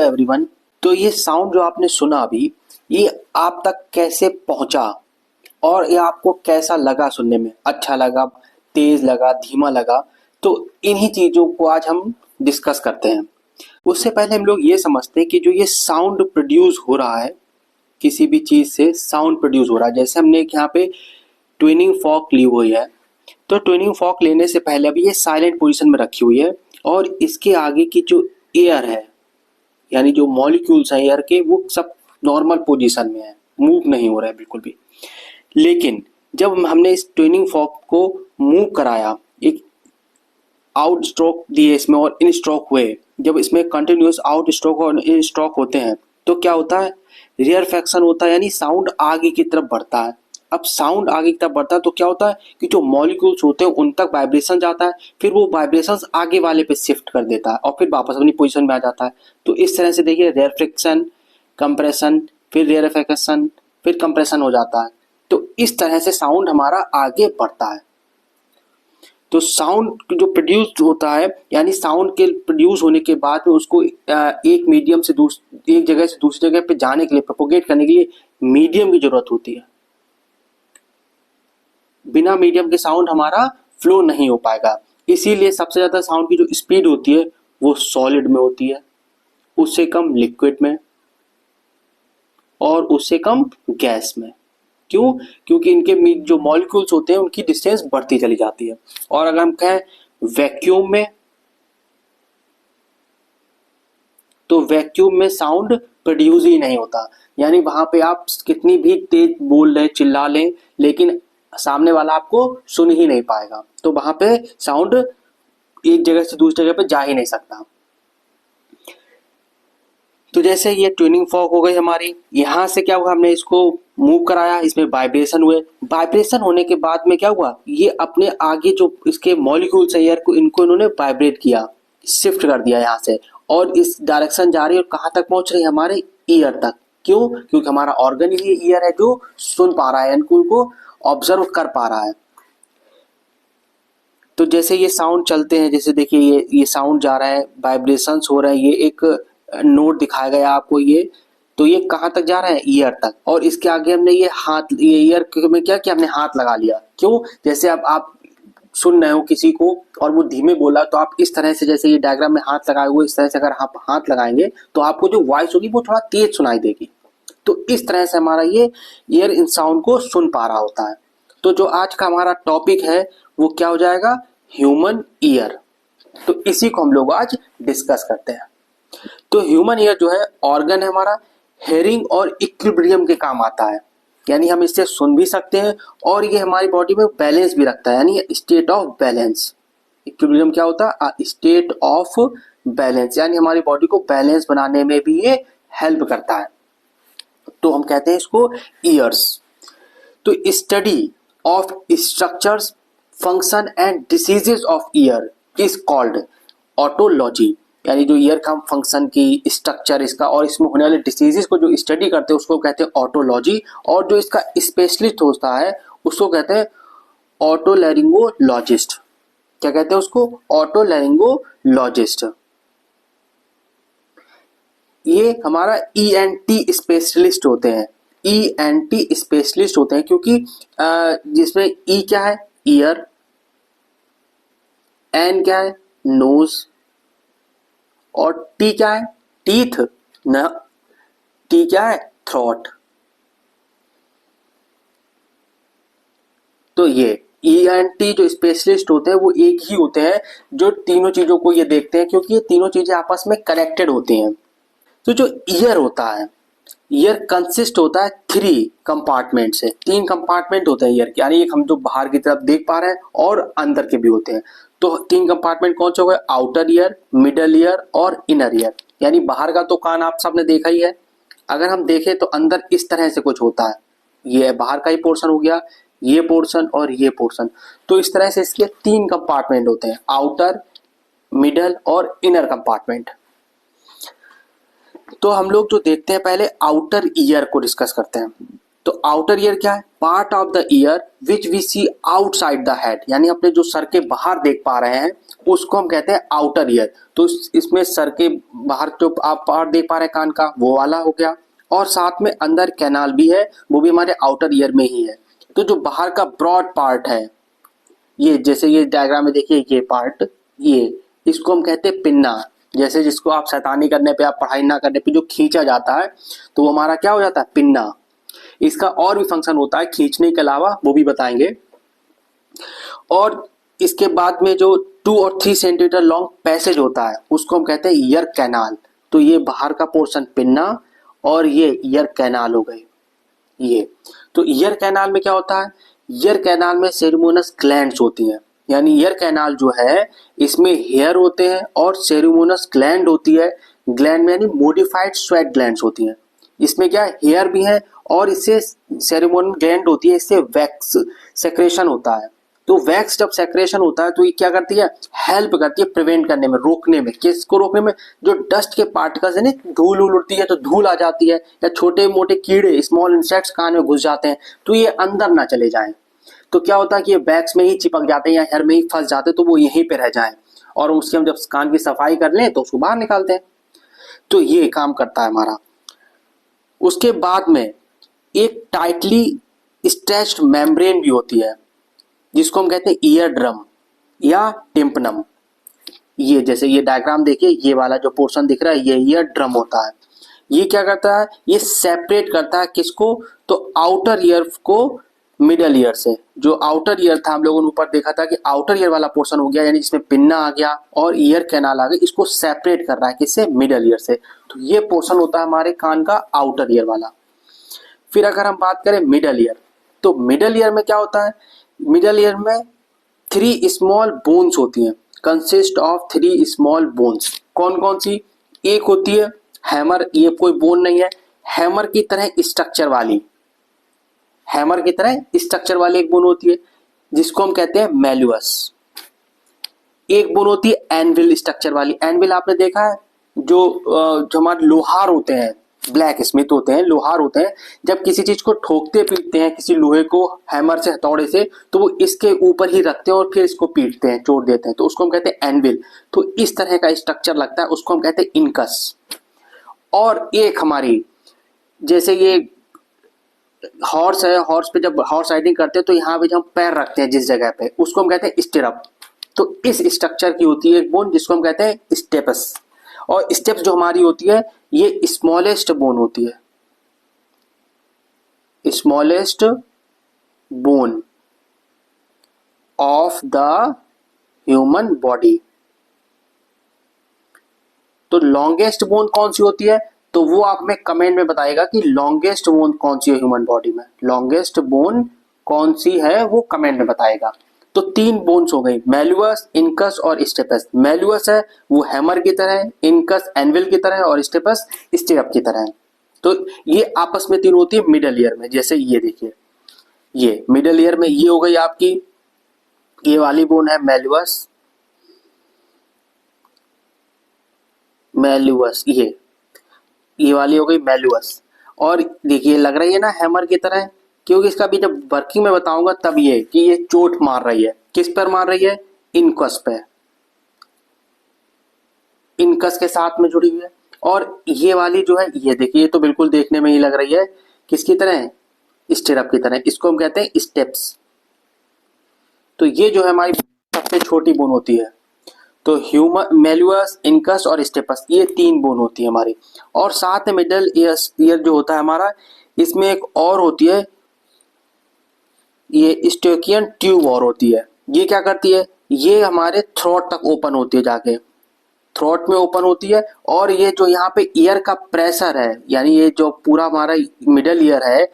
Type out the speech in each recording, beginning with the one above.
Everyone. तो ये sound जो आपने सुना अभी, ये आप तक कैसे पहुंचा और ये आपको कैसा लगा? सुनने में अच्छा लगा, तेज लगा, धीमा लगा? तो इन्हीं चीजों को आज हम डिस्कस करते हैं। उससे पहले हम लोग ये समझते हैं कि जो ये साउंड प्रोड्यूस हो रहा है, किसी भी चीज से साउंड प्रोड्यूस हो रहा है। जैसे हमने एक यहाँ पे ट्विनिंग फॉर्क ली हुई है, तो ट्विनिंग फॉर्क लेने से पहले अभी ये साइलेंट पोजीशन में रखी हुई है और इसके आगे की जो एयर है, यानी जो मॉलिक्यूल्स हैं एयर के, वो सब नॉर्मल पोजीशन में है, मूव नहीं हो रहा है बिल्कुल भी। लेकिन जब हमने इस ट्विनिंग फॉर्क को मूव कराया, एक आउट स्ट्रोक दिए इसमें और इन स्ट्रोक हुए, जब इसमें कंटिन्यूअस आउट स्ट्रोक और इन स्ट्रोक होते हैं तो क्या होता है? रेयरफेक्शन होता है, यानी साउंड आगे की तरफ बढ़ता है। अब साउंड आगे की तरफ बढ़ता है तो क्या होता है कि जो मॉलिक्यूल्स होते हैं उन तक वाइब्रेशन जाता है, फिर वो वाइब्रेशंस आगे वाले पे शिफ्ट कर देता है और फिर वापस अपनी पोजीशन में आ जाता है। तो इस तरह से देखिए, रेयरफेक्शन, कंप्रेशन, फिर रेयरफेक्शन, फिर कंप्रेशन हो जाता है। तो इस तरह से साउंड हमारा आगे बढ़ता है। तो साउंड जो प्रोड्यूस होता है, यानी साउंड के प्रोड्यूस होने के बाद में उसको एक मीडियम से एक जगह से दूसरी जगह पे जाने के लिए, प्रोपोगेट करने के लिए मीडियम की जरूरत होती है। बिना मीडियम के साउंड हमारा फ्लो नहीं हो पाएगा। इसीलिए सबसे ज्यादा साउंड की जो स्पीड होती है वो सॉलिड में होती है, उससे कम लिक्विड में और उससे कम गैस में। क्यों? क्योंकि इनके जो मॉलिक्यूल्स होते हैं उनकी डिस्टेंस बढ़ती चली जाती है। और अगर हम कहें वैक्यूम में, तो वैक्यूम में साउंड प्रोड्यूस ही नहीं होता, यानी वहां पे आप कितनी भी तेज बोल रहे, चिल्ला लें, लेकिन सामने वाला आपको सुन ही नहीं पाएगा। तो वहां पे साउंड एक जगह से दूसरी जगह पे जा ही नहीं सकता। तो जैसे ये ट्यूनिंग फॉर्क हो गई हमारी, यहां से क्या हुआ, हमने इसको मूव कराया, इसमें वाइब्रेशन हुए। वाइब्रेशन होने के बाद में क्या हुआ, ये अपने आगे जो इसके मॉलिक्यूल्स है एयर को, इनको इन्होंने वाइब्रेट किया, शिफ्ट कर दिया यहाँ से, और इस डायरेक्शन जा रही है और कहाँ तक पहुंच रही है? हमारे ईयर तक। क्यों? क्योंकि हमारा ऑर्गन ही ईयर है जो सुन पा रहा है, इनको ऑब्जर्व कर पा रहा है। तो जैसे ये साउंड चलते हैं, जैसे देखिए ये साउंड जा रहा है, वाइब्रेशंस हो रहे हैं, ये एक नोट दिखाया गया आपको, ये तो ये कहाँ तक जा रहा है? ईयर तक। और इसके आगे हमने ये हाथ, ये ईयर में क्या किया, हमने हाथ लगा लिया। क्यों? जैसे अब आप सुन रहे हो किसी को और वो धीमे बोला, तो आप इस तरह से, जैसे ये डायग्राम में हाथ लगाए हुए, इस तरह से अगर आप हाथ लगाएंगे तो आपको जो वॉइस होगी वो थोड़ा तेज सुनाई देगी। तो इस तरह से हमारा ये ईयर इन साउंड को सुन पा रहा होता है। तो जो आज का हमारा टॉपिक है वो क्या हो जाएगा? Human ear. तो इसी को हम लोग आज डिस्कस करते हैं। तो ह्यूमन ईयर जो है ऑर्गन है हमारा, हेयरिंग और इक्विलिब्रियम के काम आता है, यानी हम इससे सुन भी सकते हैं और ये हमारी बॉडी में बैलेंस भी रखता है, यानी स्टेट ऑफ बैलेंस। इक्विलिब्रियम क्या होता है? स्टेट ऑफ बैलेंस, यानी हमारी बॉडी को बैलेंस बनाने में भी ये हेल्प करता है। तो हम कहते हैं इसको ईयर्स। तो study of structures, function and diseases of year is called ऑटोलॉजी, यानी जो ईयर का फंक्शन की, स्ट्रक्चर इसका और इसमें होने वाले डिसीजेस को जो स्टडी करते हैं उसको कहते हैं ऑटोलॉजी। और जो इसका स्पेशलिस्ट होता है उसको कहते हैं ऑटोलैरिंगोलॉजिस्ट। क्या कहते हैं उसको? ऑटोलैरिंगोलॉजिस्ट। ये हमारा ENT स्पेशलिस्ट होते हैं, ENT स्पेशलिस्ट होते हैं, क्योंकि जिसमें E क्या है? ईयर, N क्या है? नोज, और T क्या है? टीथ, न T क्या है? थ्रोट। तो ये ENT जो स्पेशलिस्ट होते हैं वो एक ही होते हैं जो तीनों चीजों को ये देखते हैं, क्योंकि ये तीनों चीजें आपस में कनेक्टेड होती हैं। तो जो ईयर होता है, ईयर कंसिस्ट होता है 3 कंपार्टमेंट से। 3 कंपार्टमेंट होते हैं ईयर के, यानी एक हम जो बाहर की तरफ देख पा रहे हैं और अंदर के भी होते हैं। तो 3 कंपार्टमेंट कौन से हो गए? आउटर ईयर, मिडल ईयर और इनर ईयर। यानी बाहर का तो कान आप सबने देखा ही है। अगर हम देखें तो अंदर इस तरह से कुछ होता है, ये बाहर का ही पोर्शन हो गया, ये पोर्शन और ये पोर्शन। तो इस तरह से इसके 3 कंपार्टमेंट होते हैं, आउटर, मिडल और इनर कंपार्टमेंट। तो हम लोग जो देखते हैं, पहले आउटर ईयर को डिस्कस करते हैं। तो आउटर ईयर क्या है? Part of the ear which we see outside the head, यानी अपने जो सर के बाहर देख पा रहे हैं उसको हम कहते हैं आउटर ईयर। तो इसमें सर के बाहर जो आप पार्ट देख पा रहे हैं कान का, वो वाला हो गया। और साथ में अंदर कैनाल भी है, वो भी हमारे आउटर ईयर में ही है। तो जो बाहर का ब्रॉड पार्ट है, ये जैसे ये डायग्राम में देखिए, ये पार्ट, ये इसको हम कहते हैं पिन्ना। जैसे जिसको आप शैतानी करने पे, आप पढ़ाई ना करने पे जो खींचा जाता है, तो वो हमारा क्या हो जाता है? पिन्ना। इसका और भी फंक्शन होता है खींचने के अलावा, वो भी बताएंगे। और इसके बाद में जो 2 और 3 सेंटीमीटर लॉन्ग पैसेज होता है उसको हम कहते हैं ईयर कैनाल। तो ये बाहर का पोर्शन पिन्ना और ये ईयर कैनाल हो गए। ये तो ईयर कैनाल में क्या होता है? ईयर कैनाल में सेरेमोनस ग्लैंड्स होती हैं। यानी ईयर कैनाल जो है इसमें हेयर होते हैं और सेरेमोनस ग्लैंड होती है। ग्लैंड में यानी मोडिफाइड स्वेट ग्लैंड्स होती हैं। इसमें क्या है? हेयर भी है और इससे सेरेमोनल ग्लैंड होती है, इससे वैक्स सेक्रेशन होता है। तो वैक्स जब सेक्रेशन होता है तो ये क्या करती है? हेल्प करती है प्रिवेंट करने में, रोकने में। किसको रोकने में? जो डस्ट के पार्टिकल्स है ना, धूल उड़ती है तो धूल आ जाती है, या छोटे मोटे कीड़े स्मॉल इंसेक्ट्स कान में घुस जाते हैं, तो ये अंदर ना चले जाएं। तो क्या होता है कि ये वैक्स में ही चिपक जाते हैं या हेयर में ही फंस जाते हैं, तो वो यहीं पे रह जाएं। और उसकी हम जब कान की सफाई कर लें तो उसको बाहर निकालते हैं। तो ये काम करता है हमारा। उसके बाद में एक टाइटली स्ट्रेच्ड मेम्ब्रेन भी होती है, जिसको हम कहते हैं ईयर ड्रम या टिम्पनम। ये जैसे ये डायग्राम देखिए, ये वाला जो पोर्शन दिख रहा है ये ईयर ड्रम होता है। ये क्या करता है? ये सेपरेट करता है किसको? तो आउटर ईयर को मिडल ईयर से। जो आउटर ईयर था, हम लोगों ने ऊपर देखा था कि आउटर ईयर वाला पोर्शन हो गया, यानी जिसमें पिन्ना आ गया और ईयर कैनाल आ गया, इसको सेपरेट कर रहा है किससे? मिडल ईयर से। तो ये पोर्शन होता है हमारे कान का आउटर ईयर वाला। फिर अगर हम बात करें मिडल ईयर, तो मिडल ईयर में क्या होता है? मिडल ईयर में 3 स्मॉल बोन्स होती हैं, कंसिस्ट ऑफ 3 स्मॉल बोन्स। कौन कौन सी? एक होती है हैमर, ये कोई बोन नहीं है, हैमर की तरह स्ट्रक्चर वाली, हैमर की तरह स्ट्रक्चर वाली एक बोन होती है, जिसको हम कहते हैं मेलुअस। एक बोन होती है एनविल स्ट्रक्चर वाली। एनविल आपने देखा है, जो हमारे लोहार होते हैं, ब्लैक स्मिथ होते हैं, लोहार होते हैं, जब किसी चीज को ठोकते पीटते हैं, किसी लोहे को हैमर से, हथौड़े से, तो वो इसके ऊपर ही रखते हैं और फिर इसको पीटते हैं, चोट देते हैं, तो उसको हम कहते हैं एनविल। तो इस तरह का स्ट्रक्चर लगता है, उसको हम कहते हैं इनकस। और एक हमारी, जैसे ये हॉर्स है, हॉर्स पे जब हॉर्स राइडिंग करते हैं तो यहाँ पे जब हम पैर रखते हैं जिस जगह पे, उसको हम कहते हैं स्टिरअप। तो इस स्ट्रक्चर की होती है एक बोन, जिसको हम कहते हैं स्टेपस। और स्टेप्स जो हमारी होती है ये स्मॉलेस्ट बोन होती है, smallest bone of the human body. तो लॉन्गेस्ट बोन कौन सी होती है? तो वो आप में कमेंट में बताएगा कि लॉन्गेस्ट बोन कौन सी है ह्यूमन बॉडी में। लॉन्गेस्ट बोन कौन सी है वो कमेंट में बताएगा। तो 3 बोन्स हो गई, मेलुअस, इनकस और स्टेपस। मेलुअस है वो हैमर की तरह है, इनकस एनविल की तरह है और स्टेपस स्टिरअप की तरह है। तो ये आपस में 3 होती है मिडल ईयर में। जैसे ये देखिए, ये मिडल ईयर में ये हो गई आपकी, ये वाली बोन है मेलुअस, मेलुअस, ये वाली हो गई मेलुअस। और देखिए लग रही है ना हैमर की तरह, क्योंकि इसका भी जब वर्किंग में बताऊंगा तब ये कि ये चोट मार रही है। किस पर मार रही है? इनकस पे, इनकस के साथ में जुड़ी हुई है। और ये वाली जो है, ये देखिए, ये तो बिल्कुल देखने में ही लग रही है किसकी तरह है? स्टिरअप की तरह। इसको हम कहते हैं स्टेप्स। तो ये जो है हमारी सबसे छोटी बोन होती है। तो ह्यूमन, मेलुअस, इनकस और स्टेपस, ये 3 बोन होती है हमारी। और साथ में मिडल ईयर जो होता है हमारा, इसमें एक और होती है, ये स्टोकियन ट्यूब और होती है। ये क्या करती है? ये हमारे थ्रोट तक ओपन होती है, जाके थ्रोट में ओपन होती है। और ये जो यहाँ पे ईयर का प्रेशर है, यानी ये जो पूरा हमारा मिडल ईयर है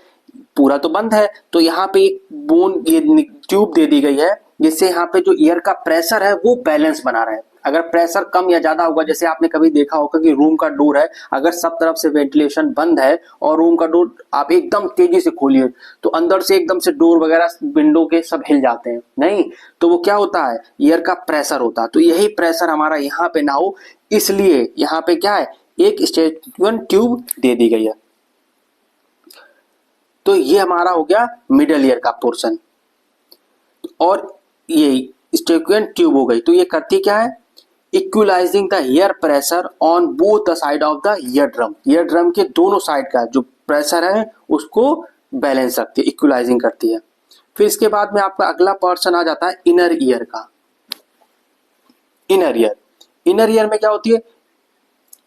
पूरा तो बंद है, तो यहाँ पे एक बोन, ये ट्यूब दे दी गई है, जिससे यहाँ पे जो ईयर का प्रेशर है वो बैलेंस बना रहा है। अगर प्रेशर कम या ज्यादा होगा, जैसे आपने कभी देखा होगा कि रूम का डोर है, अगर सब तरफ से वेंटिलेशन बंद है और रूम का डोर आप एकदम तेजी से खोलिए तो अंदर से एकदम से डोर वगैरह विंडो के सब हिल जाते हैं, नहीं? तो वो क्या होता है? ईयर का प्रेशर होता है। तो यही प्रेशर हमारा यहाँ पे ना हो, इसलिए यहाँ पे क्या है? एक स्टेकियन ट्यूब दे दी गई है। तो ये हमारा हो गया मिडल ईयर का पोर्शन। और ये स्टेक्वेंट ट्यूब हो गई, तो ये करती क्या है, equalising the air pressure on both the side of the ear drum. Ear drum के दोनों साइड का जो प्रेशर है उसको बैलेंस रखती है, इक्वलाइजिंग करती है। फिर इसके बाद में आपका अगला पोर्शन आ जाता है इनर ईयर का। इनर ईयर में क्या होती है,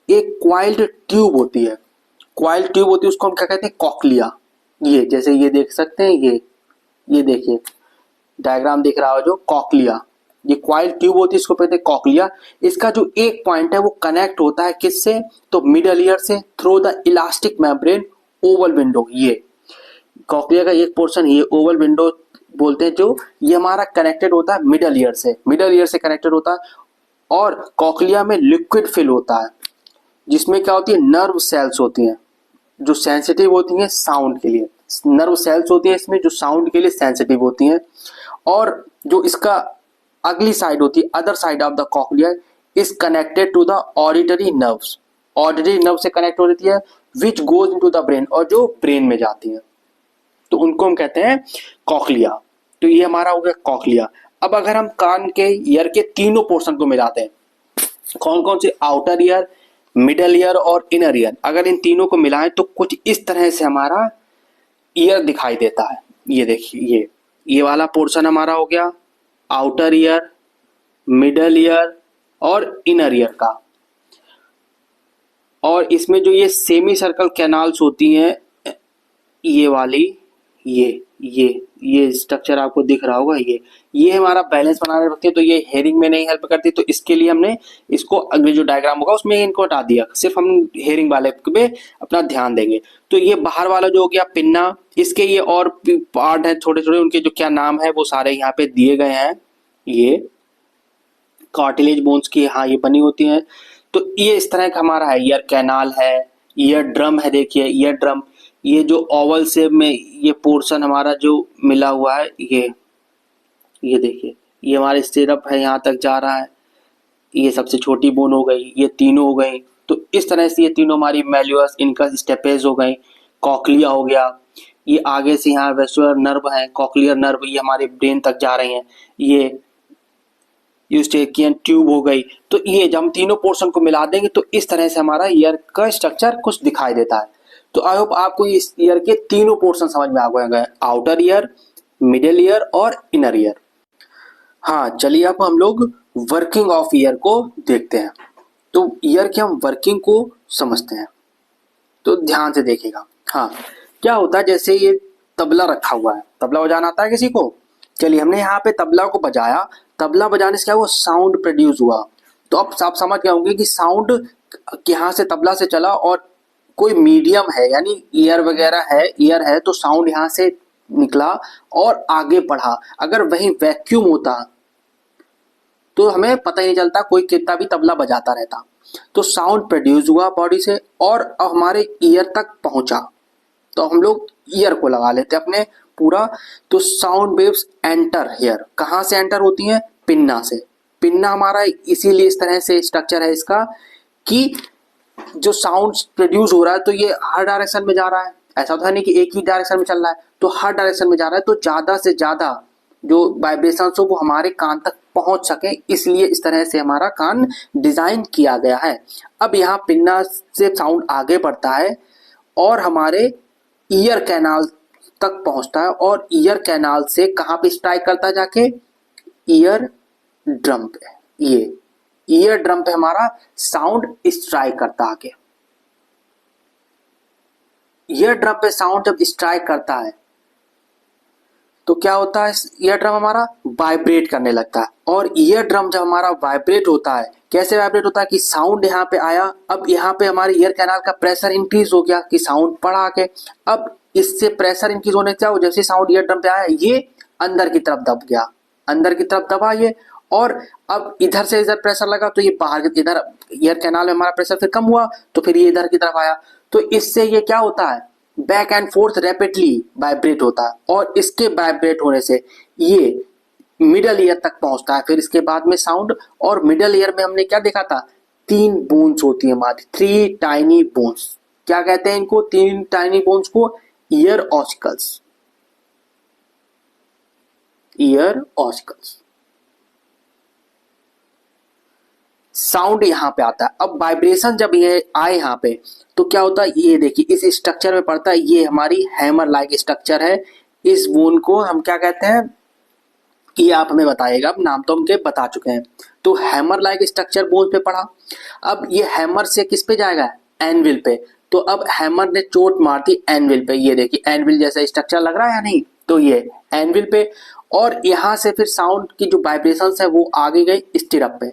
एक क्वाइल्ड ट्यूब होती है। क्वाइल्ड ट्यूब होती है, उसको हम क्या कहते हैं, कॉक्लिया। ये जैसे ये देख सकते हैं, ये देखिए डायग्राम दिख रहा हो जो कॉक्लिया, ये क्वाइल ट्यूब होती है, इसको कहते हैं कॉक्लिया। इसका जो एक पॉइंट है वो कनेक्ट होता है किससे, तो मिडल ईयर से, through the elastic membrane Oval window. ये कॉक्लिया का एक पोर्शन ये ओवल विंडो बोलते हैं, जो ये हमारा कनेक्टेड होता है मिडल ईयर से, मिडल ईयर से कनेक्टेड होता है। और कॉक्लिया में लिक्विड फिल होता है, जिसमें क्या होती है, नर्व सेल्स होती हैं जो सेंसिटिव होती हैं साउंड के लिए। नर्व सेल्स होती हैं इसमें जो साउंड के लिए सेंसिटिव होती हैं। और जो इसका अगली साइड होती है, other side of the cochlea is connected to the auditory nerves. Auditory nerve से कनेक्ट हो जाती है, which goes into the brain, और जो ब्रेन में जाती है, तो उनको हम कहते हैं कॉक्लिया। तो ये हमारा हो गया कॉक्लिया। अब अगर हम कान के ईयर के तीनों पोर्शन को मिलाते हैं, कौन कौन से, आउटर ईयर, मिडल ईयर और इनर ईयर, अगर इन तीनों को मिलाएं तो कुछ इस तरह से हमारा ईयर दिखाई देता है। ये देखिए, ये वाला पोर्शन हमारा हो गया आउटर ईयर, मिडल ईयर और इनर ईयर का। और इसमें जो ये सेमी सर्कल कैनाल्स होती हैं, ये वाली, ये स्ट्रक्चर आपको दिख रहा होगा, ये हमारा बैलेंस बनाने रखती है। तो ये हेयरिंग में नहीं हेल्प करती, तो इसके लिए हमने इसको अगले जो डायग्राम होगा उसमें इनको हटा दिया, सिर्फ हम हेयरिंग वाले पे अपना ध्यान देंगे। तो ये बाहर वाला जो हो गया पिन्ना, इसके ये और पार्ट है छोटे छोटे, उनके जो क्या नाम है वो सारे यहाँ पे दिए गए हैं। ये कार्टिलेज बोन्स की, हाँ, ये बनी होती हैं। तो ये इस तरह का हमारा है, ईयर कैनाल है, ईयर ड्रम है। देखिए ईयर ड्रम, ये जो ओवल शेप में ये पोर्शन हमारा जो मिला हुआ है, ये देखिए, ये हमारे स्टिरअप है, यहाँ तक जा रहा है। ये सबसे छोटी बोन हो गई, ये तीनों हो गई। तो इस तरह से ये तीनों हमारी मैल्यूअस, इनका स्टेपेज हो गई। कॉक्लिया हो गया, ये आगे से यहाँ वेस्कुलर नर्व है, कॉक्लियर नर्व, ये हमारे ब्रेन तक जा रही हैं। ये यूस्टेकियन ट्यूब हो गई। तो ये जब हम तीनों पोर्शन को मिला देंगे तो इस तरह से हमारा ईयर का स्ट्रक्चर कुछ दिखाई देता है। तो आई होप आपको इस ईयर के तीनों पोर्शन समझ में आ गए, आउटर ईयर, मिडिल ईयर और इनर ईयर। हाँ, चलिए अब हम लोग वर्किंग ऑफ ईयर को देखते हैं। तो ईयर की हम वर्किंग को समझते हैं, तो ध्यान से देखिएगा। हाँ, क्या होता है, जैसे ये तबला रखा हुआ है, तबला बजाना आता है किसी को? चलिए, हमने यहाँ पे तबला को बजाया, तबला बजाने से क्या हुआ, साउंड प्रोड्यूस हुआ। तो अब आप समझ गए होंगे कि साउंड यहाँ से तबला से चला और कोई मीडियम है, यानी ईयर वगैरह है, ईयर है, तो साउंड यहाँ से निकला और आगे बढ़ा। अगर वही वैक्यूम होता तो हमें पता ही नहीं चलता, कोई कितना भी तबला बजाता रहता। तो साउंड प्रोड्यूस हुआ बॉडी से और अब हमारे ईयर तक पहुंचा, तो हम लोग ईयर को लगा लेते हैं अपने पूरा। तो साउंड वेव्स एंटर हियर, कहाँ से एंटर होती हैं, पिन्ना से। पिन्ना हमारा इसीलिए इस तरह से स्ट्रक्चर है इसका कि जो साउंड प्रोड्यूस हो रहा है तो ये हर डायरेक्शन में जा रहा है। ऐसा तो है नहीं कि एक ही डायरेक्शन में चल रहा है, तो हर डायरेक्शन में जा रहा है। तो ज्यादा से ज्यादा जो वाइब्रेशन हो वो हमारे कान तक पहुंच सके, इसलिए इस तरह से हमारा कान डिजाइन किया गया है। अब यहाँ पिन्ना से साउंड आगे बढ़ता है और हमारे ईयर कैनाल तक पहुंचता है, और ईयर कैनाल से कहाँ पे स्ट्राइक करता है, जाके ईयर ड्रम पे। ये ईयर ड्रम पे हमारा साउंड स्ट्राइक करता है आगे। ईयर ड्रम पे साउंड जब स्ट्राइक करता है तो क्या होता है, ईयर ड्रम हमारा वाइब्रेट करने लगता है। और ईयर ड्रम जब हमारा वाइब्रेट होता है, कैसे वाइब्रेट होता है कि साउंड यहाँ पे आया, अब यहाँ पे हमारे ईयर कैनाल का प्रेशर इंक्रीज हो गया कि साउंड पड़ा आके। अब इससे प्रेशर इंक्रीज होने से जैसे साउंड ईयर ड्रम पे आया, ये अंदर की तरफ दब गया, अंदर की तरफ दबा ये, और अब इधर से इधर प्रेशर लगा तो ये बाहर, इधर ईयर कैनाल में हमारा प्रेशर फिर कम हुआ तो फिर ये इधर की तरफ आया। तो इससे ये क्या होता है, back and forth rapidly vibrate होता है, और इसके वाइब्रेट होने से ये मिडल ईयर तक पहुंचता है। फिर इसके बाद में साउंड, और मिडल ईयर में हमने क्या देखा था, 3 बोन्स होती है हमारी, 3 टाइनी बोन्स। क्या कहते हैं इनको, 3 टाइनी बोन्स को, year ossicles, ear ossicles. Sound यहाँ पे आता है। अब वाइब्रेशन जब ये आए यहाँ पे तो क्या होता है, ये देखिए इस स्ट्रक्चर में पड़ता है, ये हमारी हैमर लाइक स्ट्रक्चर है। इस वून को हम क्या कहते हैं, ये आप हमें बताइएगा, अब नाम तो हमके बता चुके हैं। तो हैमर लाइक स्ट्रक्चर बोन पे पड़ा। अब ये हैमर से किस पे जाएगा, एनविल पे। तो अब हैमर ने चोट मार दी एनविल पे, ये देखिए एनविल जैसा स्ट्रक्चर लग रहा है या नहीं, तो ये एनविल पे। और यहाँ से फिर साउंड की जो वाइब्रेशन है वो आगे गई स्टिरअप पे,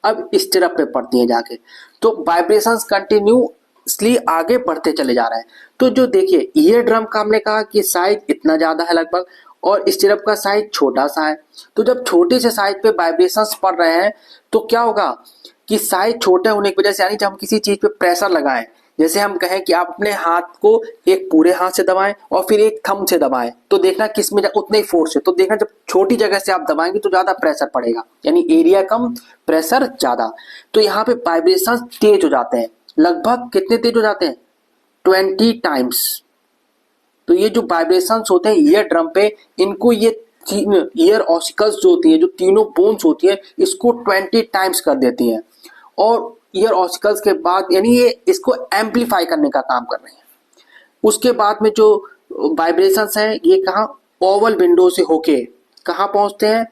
अब स्टिरअप पे पड़ती है जाके। तो वाइब्रेशंस कंटिन्यूसली आगे बढ़ते चले जा रहे हैं। तो जो देखिए ईयर ड्रम का हमने कहा कि साइज इतना ज्यादा है लगभग, और स्टिरअप का साइज छोटा सा है। तो जब छोटे से साइज पे वाइब्रेशंस पड़ रहे हैं तो क्या होगा कि साइज छोटे होने की वजह से, यानी जब हम किसी चीज पे प्रेशर लगाएं, जैसे हम कहें कि आप अपने हाथ को एक पूरे हाथ से दबाएं और फिर एक थंब से दबाएं, तो देखना किस में उतने ही फोर्स है। तो देखना जब छोटी जगह से आप दबाएंगे तो ज्यादा प्रेशर पड़ेगा, यानी एरिया कम प्रेशर ज्यादा। तो यहाँ पे वाइब्रेशन तेज हो जाते हैं, लगभग कितने तेज हो जाते हैं, 20 टाइम्स। तो ये जो वाइब्रेशंस होते हैं ईयर ड्रम पे, इनको ये ईयर ऑसिकल्स जो होती है, जो तीनों बोन्स होती है, इसको 20 टाइम्स कर देती हैं। और ईयर ऑसिकल्स के बाद यानी ये इसको एम्पलीफाई करने का काम कर रहे हैं। उसके बाद में जो वाइब्रेशंस हैं ये कहाँ, ओवल विंडो से होके कहाँ पहुंचते हैं,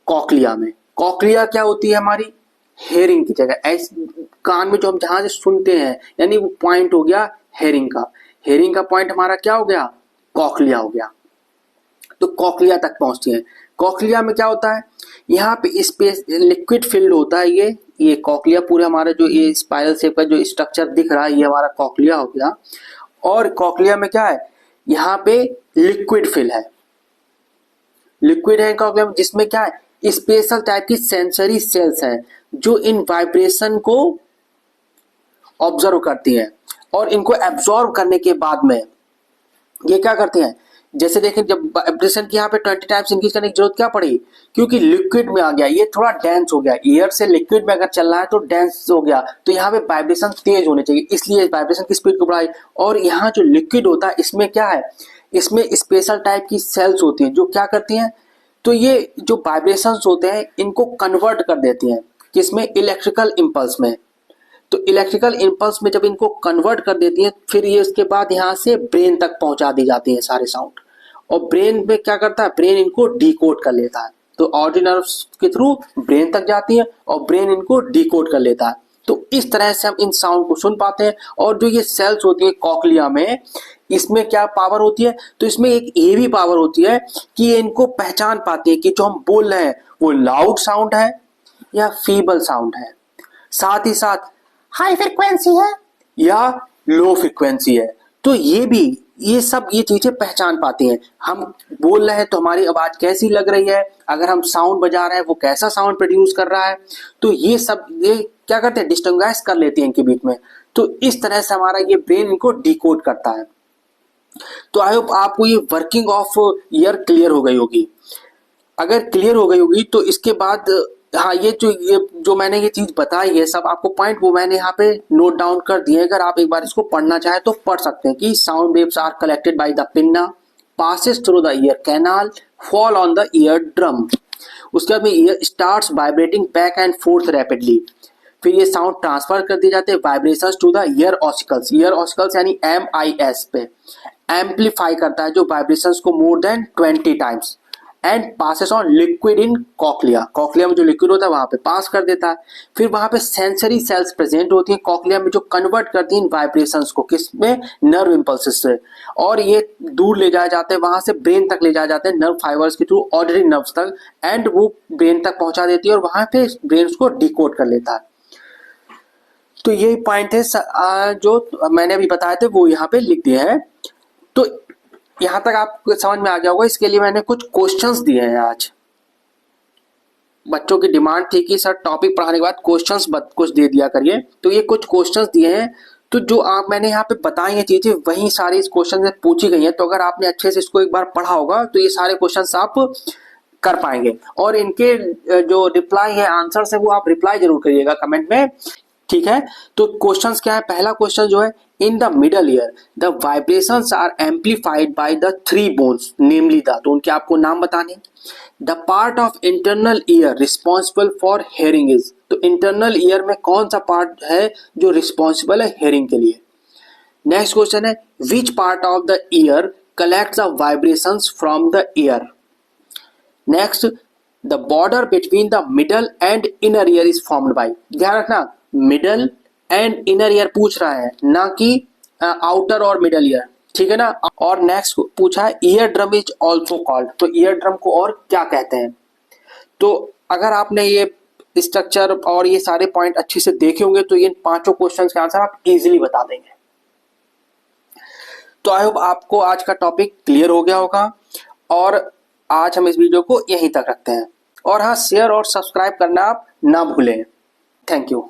कॉकलिया में। कॉकलिया क्या होती है, हमारी हेयरिंग की जगह, ऐसे कान में जो हम जहां से सुनते हैं, यानी वो पॉइंट हो गया हेयरिंग का। हेयरिंग का पॉइंट हमारा क्या हो गया, कॉकलिया हो गया। तो कॉकलिया तक पहुंचती है। कॉकलिया में क्या होता है, यहाँ पे स्पेस लिक्विड फिल्ड होता है। ये कॉकलिया पूरे हमारा जो ये स्पाइरल शेप का जो स्ट्रक्चर दिख रहा है, ये हमारा कॉकलिया हो गया। और कॉकलिया में क्या है, यहाँ पे लिक्विड फिल है, लिक्विड है कॉकलिया में, जिसमें क्या है, स्पेशल टाइप की सेंसरी सेल्स हैं जो इन वाइब्रेशन को ऑब्जर्व करती हैं। और इनको एब्जॉर्व करने के बाद में ये क्या करते हैं, जैसे देखें जब वाइब्रेशन की यहाँ पे 20 टाइम्स इंक्रीज करने की जरूरत क्या पड़ी, क्योंकि लिक्विड में आ गया, ये थोड़ा डेंस हो गया। एयर से लिक्विड में अगर चल रहा है तो डेंस हो गया, तो यहाँ पे वाइब्रेशन तेज होने चाहिए, इसलिए वाइब्रेशन की स्पीड को बढ़ाई। और यहाँ जो लिक्विड होता है इसमें क्या है, इसमें स्पेशल टाइप की सेल्स होती है जो क्या करती हैं, तो ये जो वाइब्रेशंस होते हैं इनको कन्वर्ट कर देती हैं किसमें, इलेक्ट्रिकल इम्पल्स में। तो इलेक्ट्रिकल इम्पल्स में जब इनको कन्वर्ट कर देती हैं, फिर ये उसके बाद यहाँ से ब्रेन तक पहुंचा दी जाती है सारे साउंड। और ब्रेन में क्या करता है, ब्रेन इनको डिकोड कर लेता है। तो ऑडियो नर्व्स के थ्रू ब्रेन तक जाती है और ब्रेन इनको डिकोड कर लेता है। तो इस तरह से हम इन साउंड को सुन पाते हैं। और जो ये सेल्स होती है कॉकलिया में, इसमें क्या पावर होती है, तो इसमें एक ये भी पावर होती है कि ये इनको पहचान पाती है कि जो हम बोल रहे हैं वो लाउड साउंड है या फीबल साउंड है, साथ ही साथ हाई फ्रिक्वेंसी है या लो फ्रिक्वेंसी है। तो ये सब ये चीजें पहचान पाती हैं। हम बोल रहे हैं तो हमारी आवाज कैसी लग रही है, अगर हम साउंड बजा रहे हैं वो कैसा साउंड प्रोड्यूस कर रहा है, तो ये सब ये क्या करते हैं, डिस्टिंग्विश कर लेते हैं इनके बीच में। तो इस तरह से हमारा ये ब्रेन इनको डिकोड करता है। तो आई होप आपको ये वर्किंग ऑफ ईयर क्लियर हो गई होगी। अगर क्लियर हो गई होगी तो इसके बाद हाँ, ये जो मैंने ये चीज बताई है सब आपको पॉइंट, वो मैंने यहाँ पे नोट डाउन कर दिए। अगर आप एक बार इसको पढ़ना चाहें तो पढ़ सकते हैं कि sound waves are collected by the pinna, passes through the ear canal, fall on the ear drum. उसके बाद में ear starts vibrating back and forth rapidly. फिर ये साउंड ट्रांसफर कर दिए जाते हैं vibrations to the ear ossicles. Ear ossicles यानी MIS पे एम्पलीफाई करता है जो वाइब्रेशंस को more than 20 times and passes on liquid in cochlea. Cochlea में जो लिक्विड होता है वहां पे पास कर देता है। फिर वहां पे सेंसरी सेल्स प्रेजेंट होती हैं कॉकलिया में जो कन्वर्ट करती हैं वाइब्रेशंस को किसमें, नर्व इंपल्सेस से। और ये दूर ले जाए जाते हैं, वहां से ब्रेन तक ले जाए जाते हैं नर्व फाइबर्स के थ्रू ऑडिटरी नर्व्स तक, एंड वो ब्रेन तक पहुंचा देती है और वहां पे ब्रेन उसको डिकोड कर लेता है। तो यही पॉइंट है जो मैंने अभी बताए थे वो यहाँ पे लिख दिए हैं। तो यहां तक आपको समझ में आ गया होगा। इसके लिए मैंने कुछ क्वेश्चंस दिए हैं। आज बच्चों की डिमांड थी कि सर टॉपिक पढ़ाने के बाद क्वेश्चंस कुछ दे दिया करिए, तो ये कुछ क्वेश्चंस दिए हैं। तो जो आप मैंने यहाँ पे बताई हैं चीजें वही सारी इस क्वेश्चन में पूछी गई हैं। तो अगर आपने अच्छे से इसको एक बार पढ़ा होगा तो ये सारे क्वेश्चंस आप कर पाएंगे। और इनके जो रिप्लाई है, आंसर है, वो आप रिप्लाई जरूर करिएगा कमेंट में। ठीक है, तो क्वेश्चंस क्या है, पहला क्वेश्चन जो है, in the middle ear the vibrations are amplified by the three bones namely the, तो उनके आपको नाम बताने। The part of internal ear responsible for hearing is, तो इंटरनल ईयर में कौन सा पार्ट है जो रिस्पॉन्सिबल है हेयरिंग के लिए। नेक्स्ट क्वेश्चन है, which part of the year collects the vibrations from the year. Next, the border between the middle and inner ear is formed by, ध्यान रखना मिडल एंड इनर ईयर पूछ रहा है, ना कि आउटर और मिडल ईयर, ठीक है ना। और नेक्स्ट पूछा है, ear drum is also called, तो ईयर ड्रम को और क्या कहते हैं। तो अगर आपने ये स्ट्रक्चर और ये सारे पॉइंट अच्छे से देखे होंगे तो इन पांचों क्वेश्चंस के आंसर आप इजीली बता देंगे। तो आई होप आपको आज का टॉपिक क्लियर हो गया होगा, और आज हम इस वीडियो को यहीं तक रखते हैं। और हाँ, शेयर और सब्सक्राइब करना आप ना भूलें। Thank you.